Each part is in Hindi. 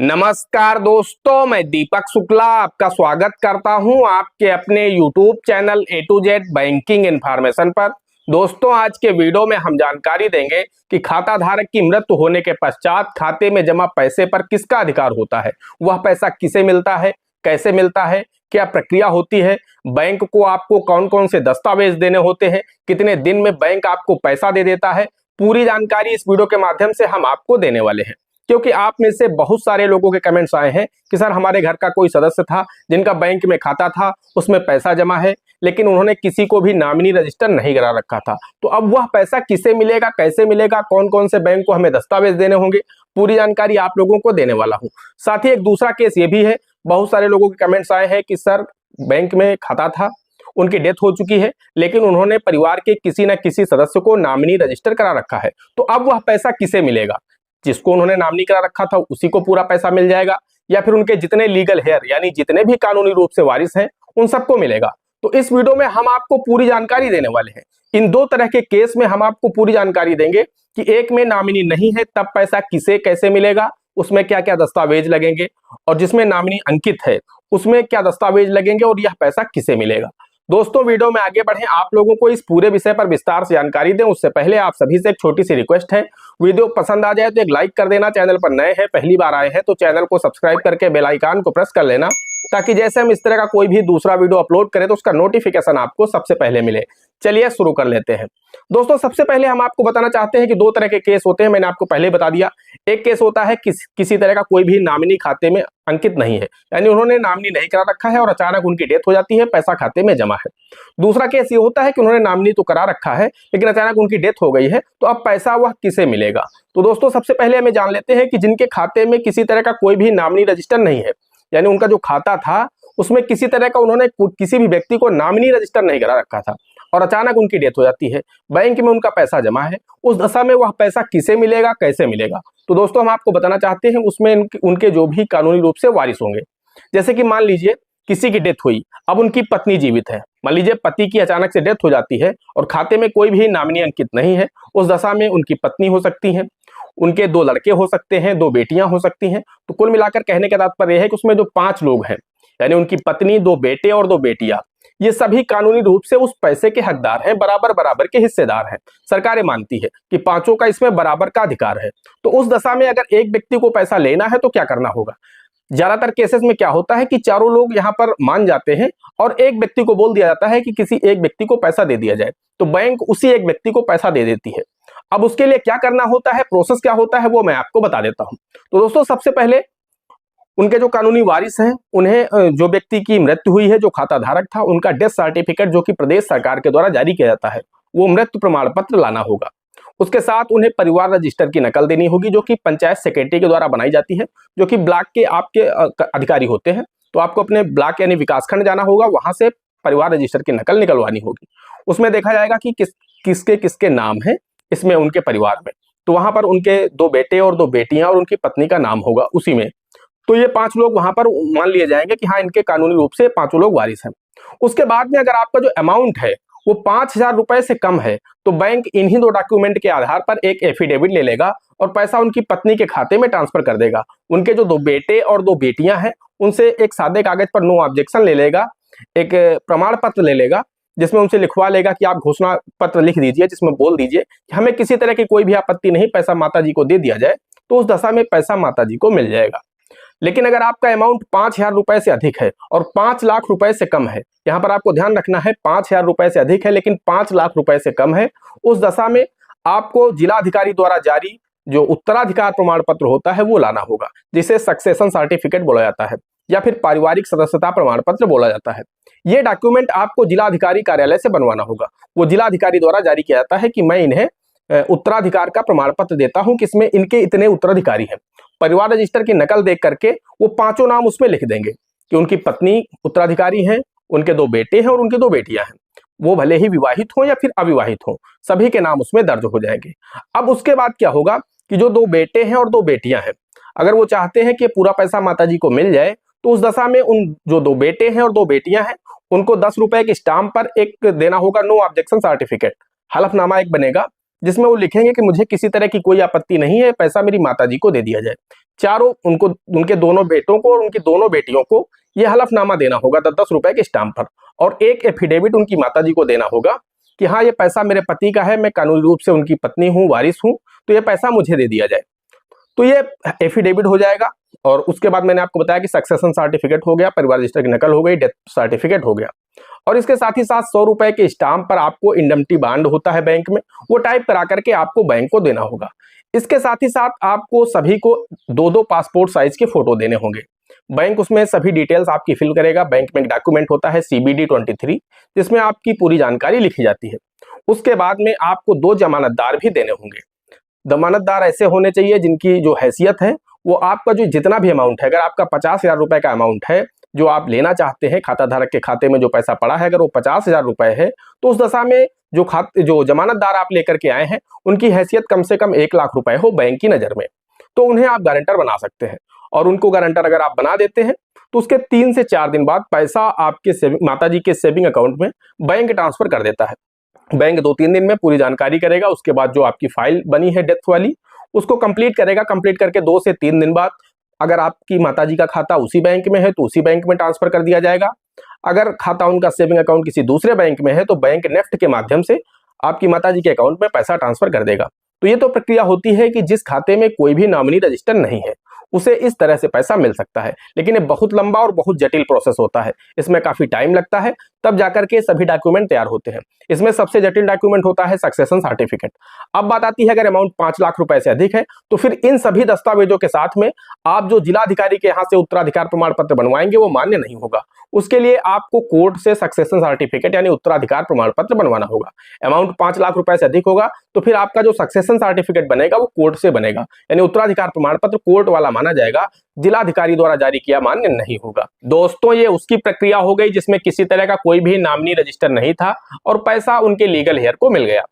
नमस्कार दोस्तों, मैं दीपक शुक्ला आपका स्वागत करता हूं आपके अपने YouTube channel A to Z banking information पर। दोस्तों, आज के वीडियो में हम जानकारी देंगे कि खाता धारक की मृत्यु होने के पश्चात खाते में जमा पैसे पर किसका अधिकार होता है, वह पैसा किसे मिलता है, कैसे मिलता है, क्या प्रक्रिया होती है, बैंक को आपको कौन कौन से दस्तावेज देने होते हैं, कितने दिन में बैंक आपको पैसा दे देता है। पूरी जानकारी इस वीडियो के माध्यम से हम आपको देने वाले हैं, क्योंकि आप में से बहुत सारे लोगों के कमेंट्स आए हैं कि सर हमारे घर का कोई सदस्य था जिनका बैंक में खाता था, उसमें पैसा जमा है, लेकिन उन्होंने किसी को भी नॉमिनी रजिस्टर नहीं करा रखा था। तो अब वह पैसा किसे मिलेगा, कैसे मिलेगा, कौन कौन से बैंक को हमें दस्तावेज देने होंगे, पूरी जानकारी आप लोगों को देने वाला हूं। साथ ही एक दूसरा केस ये भी है, बहुत सारे लोगों के कमेंट्स आए हैं कि सर बैंक में खाता था, उनकी डेथ हो चुकी है, लेकिन उन्होंने परिवार के किसी न किसी सदस्य को नॉमिनी रजिस्टर करा रखा है, तो अब वह पैसा किसे मिलेगा। जिसको उन्होंने नॉमिनी करा रखा था उसी को पूरा पैसा मिल जाएगा, या फिर उनके जितने लीगल हेयर यानी जितने भी कानूनी रूप से वारिस हैं उन सबको मिलेगा। तो इस वीडियो में हम आपको पूरी जानकारी देने वाले हैं। इन दो तरह के केस में हम आपको पूरी जानकारी देंगे कि एक में नॉमिनी नहीं है तब पैसा किसे कैसे मिलेगा, उसमें क्या क्या दस्तावेज लगेंगे, और जिसमें नॉमिनी अंकित है उसमें क्या दस्तावेज लगेंगे और यह पैसा किसे मिलेगा। दोस्तों, वीडियो में आगे बढ़े, आप लोगों को इस पूरे विषय पर विस्तार से जानकारी दें उससे पहले आप सभी से एक छोटी सी रिक्वेस्ट है, वीडियो पसंद आ जाए तो एक लाइक कर देना, चैनल पर नए हैं पहली बार आए हैं तो चैनल को सब्सक्राइब करके बेल आइकन को प्रेस कर लेना, ताकि जैसे हम इस तरह का कोई भी दूसरा वीडियो अपलोड करें तो उसका नोटिफिकेशन आपको सबसे पहले मिले। चलिए शुरू कर लेते हैं। दोस्तों, सबसे पहले हम आपको बताना चाहते हैं कि दो तरह के केस होते हैं, मैंने आपको पहले ही बता दिया। एक केस होता है किसी तरह का कोई भी नॉमिनी खाते में अंकित नहीं है, यानी उन्होंने नॉमिनी नहीं करा रखा है और अचानक उनकी डेथ हो जाती है, पैसा खाते में जमा है। दूसरा केस ये होता है कि उन्होंने नॉमिनी तो करा रखा है लेकिन अचानक उनकी डेथ हो गई है, तो अब पैसा वह किसे मिलेगा। तो दोस्तों, सबसे पहले हमें जान लेते हैं कि जिनके खाते में किसी तरह का कोई भी नॉमिनी रजिस्टर नहीं है, यानी उनका जो खाता था उसमें किसी तरह का उन्होंने किसी भी व्यक्ति को नॉमिनी रजिस्टर नहीं करा रखा था और अचानक उनकी डेथ हो जाती है, बैंक में उनका पैसा जमा है, उस दशा में वह पैसा किसे मिलेगा, कैसे मिलेगा। तो दोस्तों, हम आपको बताना चाहते हैं उसमें उनके जो भी कानूनी रूप से वारिस होंगे। जैसे कि मान लीजिए किसी की डेथ हुई, अब उनकी पत्नी जीवित है, मान लीजिए पति की अचानक से डेथ हो जाती है और खाते में कोई भी नॉमिनी अंकित नहीं है, उस दशा में उनकी पत्नी हो सकती है, उनके 2 लड़के हो सकते हैं, 2 बेटियां हो सकती हैं। तो कुल मिलाकर कहने का तात्पर्य है कि उसमें जो 5 लोग हैं, यानी उनकी पत्नी, 2 बेटे और 2 बेटियां, ये सभी कानूनी रूप से उस पैसे के हकदार हैं, बराबर बराबर के हिस्सेदार हैं। सरकारें मानती है कि पांचों का इसमें बराबर का अधिकार है। तो उस दशा में अगर एक व्यक्ति को पैसा लेना है तो क्या करना होगा। ज्यादातर केसेस में क्या होता है कि चारों लोग यहाँ पर मान जाते हैं और एक व्यक्ति को बोल दिया जाता है कि किसी एक व्यक्ति को पैसा दे दिया जाए, तो बैंक उसी एक व्यक्ति को पैसा दे देती है। अब उसके लिए क्या करना होता है, प्रोसेस क्या होता है, वो मैं आपको बता देता हूं। तो दोस्तों, सबसे पहले उनके जो कानूनी वारिस हैं उन्हें जो व्यक्ति की मृत्यु हुई है, जो खाता धारक था, उनका डेथ सर्टिफिकेट जो कि प्रदेश सरकार के द्वारा जारी किया जाता है, वो मृत्यु प्रमाण पत्र लाना होगा। उसके साथ उन्हें परिवार रजिस्टर की नकल देनी होगी, जो कि पंचायत सेक्रेटरी के द्वारा बनाई जाती है, जो कि ब्लॉक के आपके अधिकारी होते हैं। तो आपको अपने ब्लॉक यानी विकासखंड जाना होगा, वहां से परिवार रजिस्टर की नकल निकलवानी होगी। उसमें देखा जाएगा कि किसके किसके नाम है इसमें उनके परिवार में। तो वहां पर उनके 2 बेटे और 2 बेटियां और उनकी पत्नी का नाम होगा उसी में। तो ये 5 लोग वहां पर मान लिए जाएंगे कि हाँ, इनके कानूनी रूप से 5 लोग वारिस हैं। उसके बाद में अगर आपका जो अमाउंट है वो 5,000 रुपए से कम है, तो बैंक इन्हीं 2 डॉक्यूमेंट के आधार पर एक एफिडेविट ले लेगा और पैसा उनकी पत्नी के खाते में ट्रांसफर कर देगा। उनके जो 2 बेटे और 2 बेटियां हैं उनसे एक सादे कागज पर नो ऑब्जेक्शन ले लेगा, एक प्रमाण पत्र ले लेगा, जिसमें उनसे लिखवा लेगा कि आप घोषणा पत्र लिख दीजिए, जिसमें बोल दीजिए कि हमें किसी तरह की कोई भी आपत्ति नहीं, पैसा माता जी को दे दिया जाए। तो उस दशा में पैसा माता जी को मिल जाएगा। लेकिन अगर आपका अमाउंट 5,000 रुपए से अधिक है और 5 लाख रुपए से कम है, यहां पर आपको ध्यान रखना है 5,000 रुपए से अधिक है लेकिन 5 लाख रुपए से कम है, उस दशा में आपको जिलाधिकारी द्वारा जारी जो उत्तराधिकार प्रमाण पत्र होता है वो लाना होगा, जिसे सक्सेशन सर्टिफिकेट बोला जाता है या फिर पारिवारिक सदस्यता प्रमाण पत्र बोला जाता है। ये डॉक्यूमेंट आपको जिलाधिकारी कार्यालय से बनवाना होगा। वो जिलाधिकारी द्वारा जारी किया जाता है कि मैं इन्हें उत्तराधिकार का प्रमाण पत्र देता हूं कि इसमें इनके इतने उत्तराधिकारी हैं। परिवार रजिस्टर की नकल देख करके वो 5 नाम उसमें लिख देंगे कि उनकी पत्नी उत्तराधिकारी हैं, उनके 2 बेटे हैं और उनकी 2 बेटियां हैं। वो भले ही विवाहित हो या फिर अविवाहित हो, सभी के नाम उसमें दर्ज हो जाएंगे। अब उसके बाद क्या होगा कि जो 2 बेटे हैं और 2 बेटियां हैं, अगर वो चाहते हैं कि पूरा पैसा माताजी को मिल जाए, तो उस दशा में उन जो 2 बेटे हैं और 2 बेटियां हैं उनको 10 रुपए के स्टाम्प पर एक देना होगा नो ऑब्जेक्शन सर्टिफिकेट, हलफनामा एक बनेगा, जिसमें वो लिखेंगे कि मुझे किसी तरह की कोई आपत्ति नहीं है, पैसा मेरी माताजी को दे दिया जाए। चारों उनको, उनके दोनों बेटों को और उनकी दोनों बेटियों को ये हलफनामा देना होगा 10-10 रुपए के स्टाम्प पर, और एक एफिडेविट उनकी माताजी को देना होगा कि हाँ ये पैसा मेरे पति का है, मैं कानूनी रूप से उनकी पत्नी हूँ, वारिस हूँ, तो ये पैसा मुझे दे दिया जाए। तो ये एफिडेविट हो जाएगा। और उसके बाद मैंने आपको बताया कि सक्सेशन सर्टिफिकेट हो गया, परिवार रजिस्टर की नकल हो गई, डेथ सर्टिफिकेट हो गया, और इसके साथ ही साथ 100 रुपए के स्टाम्प पर आपको इंडमनिटी बांड होता है बैंक में, वो टाइप करा करके आपको बैंक को देना होगा। इसके साथ ही साथ आपको सभी को 2-2 पासपोर्ट साइज के फोटो देने होंगे। बैंक उसमें सभी डिटेल्स आपकी फिल करेगा। बैंक में एक डॉक्यूमेंट होता है CBD 23, जिसमें आपकी पूरी जानकारी लिखी जाती है। उसके बाद में आपको 2 जमानतदार भी देने होंगे। जमानतदार ऐसे होने चाहिए जिनकी जो हैसियत है वो आपका जो जितना भी अमाउंट है, अगर आपका 50,000 रुपए का अमाउंट है जो आप लेना चाहते हैं, खाता धारक के खाते में जो पैसा पड़ा है, अगर वो 50,000 रुपए है, तो उस दशा में जो जमानतदार आप लेकर के आए हैं उनकी हैसियत कम से कम 1 लाख रुपए हो बैंक की नजर में, तो उन्हें आप गारंटर बना सकते हैं। और उनको गारंटर अगर आप बना देते हैं तो उसके 3 से 4 दिन बाद पैसा आपके माताजी के सेविंग अकाउंट में बैंक ट्रांसफर कर देता है। बैंक 2-3 दिन में पूरी जानकारी करेगा। उसके बाद जो आपकी फाइल बनी है डेथ वाली, उसको कंप्लीट करेगा। कंप्लीट करके 2 से 3 दिन बाद अगर आपकी माताजी का खाता उसी बैंक में है तो उसी बैंक में ट्रांसफर कर दिया जाएगा। अगर खाता उनका सेविंग अकाउंट किसी दूसरे बैंक में है तो बैंक नेफ्ट के माध्यम से आपकी माताजी के अकाउंट में पैसा ट्रांसफर कर देगा। तो ये तो प्रक्रिया होती है कि जिस खाते में कोई भी नॉमिनी रजिस्टर नहीं है उसे इस तरह से पैसा मिल सकता है। लेकिन ये बहुत लंबा और बहुत जटिल प्रोसेस होता है, इसमें काफी टाइम लगता है, तब जाकर के सभी डॉक्यूमेंट तैयार होते हैं। इसमें सबसे जटिल डॉक्यूमेंट होता है सक्सेशन सर्टिफिकेट। अब बात आती है अगर अमाउंट 5 लाख रुपए से अधिक है तो फिर इन सभी दस्तावेजों के साथ में आप जो जिलाधिकारी के यहाँ से उत्तराधिकार प्रमाण पत्र बनवाएंगे वो मान्य नहीं होगा। उसके लिए आपको कोर्ट से सक्सेशन सर्टिफिकेट यानी उत्तराधिकार प्रमाण पत्र बनवाना होगा। अमाउंट 5 लाख रुपए से अधिक होगा तो फिर आपका जो सक्सेशन सर्टिफिकेट बनेगा वो कोर्ट से बनेगा, यानी उत्तराधिकार प्रमाण पत्र कोर्ट वाला माना जाएगा, जिलाधिकारी द्वारा जारी किया मान्य नहीं होगा। दोस्तों ये उसकी प्रक्रिया हो गई जिसमें किसी तरह का कोई भी नामिनी रजिस्टर नहीं था और पैसा उनके लीगल हेयर को मिल गया।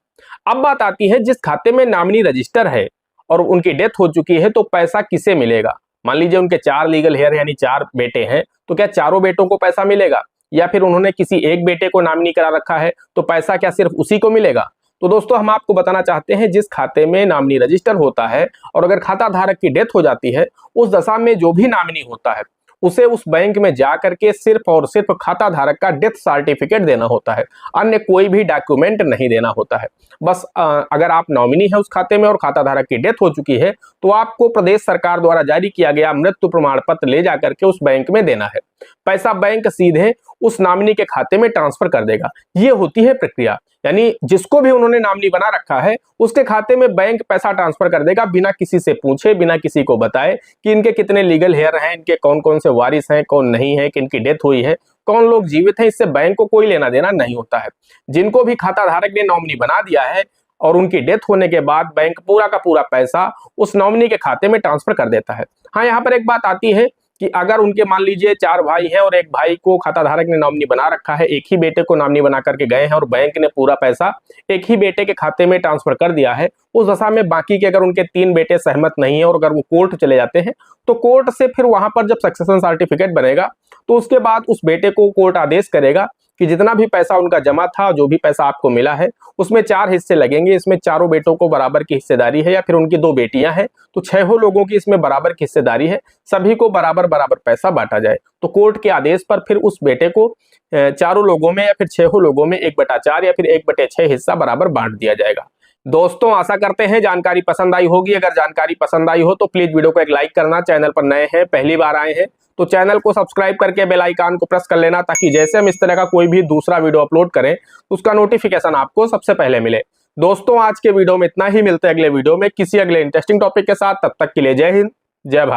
अब बात आती है जिस खाते में नामिनी रजिस्टर है और उनकी डेथ हो चुकी है तो पैसा किसे मिलेगा। मान लीजिए उनके 4 लीगल हेयर यानी 4 बेटे हैं, तो क्या चारों बेटों को पैसा मिलेगा या फिर उन्होंने किसी एक बेटे को नामिनी करा रखा है तो पैसा क्या सिर्फ उसी को मिलेगा। तो दोस्तों हम आपको बताना चाहते हैं जिस खाते में नामिनी रजिस्टर होता है और अगर खाता धारक की डेथ हो जाती है उस दशा में जो भी नामिनी होता है उसे उस बैंक में जा करके सिर्फ और सिर्फ खाता धारक का डेथ सर्टिफिकेट देना होता है, अन्य कोई भी डॉक्यूमेंट नहीं देना होता है। बस अगर आप नॉमिनी है उस खाते में और खाता धारक की डेथ हो चुकी है तो आपको प्रदेश सरकार द्वारा जारी किया गया मृत्यु प्रमाण पत्र ले जाकर के उस बैंक में देना है। पैसा बैंक सीधे उस नामिनी के खाते में ट्रांसफर कर देगा। ये होती है प्रक्रिया, यानी जिसको भी उन्होंने नामिनी बना रखा है उसके खाते में बैंक पैसा ट्रांसफर कर देगा बिना किसी से पूछे, बिना किसी को बताए कि इनके कितने लीगल हेयर हैं, इनके कौन कौन से वारिस हैं, कौन नहीं है, कि इनकी डेथ हुई है, कौन लोग जीवित हैं। इससे बैंक को कोई लेना देना नहीं होता है। जिनको भी खाता धारक ने नॉमिनी बना दिया है और उनकी डेथ होने के बाद बैंक पूरा का पूरा पैसा उस नॉमिनी के खाते में ट्रांसफर कर देता है। हाँ, यहाँ पर एक बात आती है कि अगर उनके मान लीजिए 4 भाई हैं और एक भाई को खाता धारक ने नॉमिनी बना रखा है, एक ही बेटे को नॉमिनी बना करके गए हैं और बैंक ने पूरा पैसा एक ही बेटे के खाते में ट्रांसफर कर दिया है, उस दशा में बाकी के अगर उनके 3 बेटे सहमत नहीं है और अगर वो कोर्ट चले जाते हैं तो कोर्ट से फिर वहां पर जब सक्सेशन सर्टिफिकेट बनेगा तो उसके बाद उस बेटे को कोर्ट आदेश करेगा कि जितना भी पैसा उनका जमा था, जो भी पैसा आपको मिला है उसमें 4 हिस्से लगेंगे। इसमें चारों बेटों को बराबर की हिस्सेदारी है या फिर उनकी 2 बेटियां हैं तो 6 लोगों की इसमें बराबर की हिस्सेदारी है, सभी को बराबर बराबर पैसा बांटा जाए। तो कोर्ट के आदेश पर फिर उस बेटे को चारों लोगों में या फिर 6 लोगों में 1/4 या फिर 1/6 हिस्सा बराबर बांट दिया जाएगा। दोस्तों आशा करते हैं जानकारी पसंद आई होगी। अगर जानकारी पसंद आई हो तो प्लीज वीडियो को एक लाइक करना। चैनल पर नए हैं, पहली बार आए हैं तो चैनल को सब्सक्राइब करके बेल आइकन को प्रेस कर लेना ताकि जैसे हम इस तरह का कोई भी दूसरा वीडियो अपलोड करें उसका नोटिफिकेशन आपको सबसे पहले मिले। दोस्तों आज के वीडियो में इतना ही, मिलते हैं अगले वीडियो में किसी अगले इंटरेस्टिंग टॉपिक के साथ। तब तक के लिए जय हिंद, जय भारत।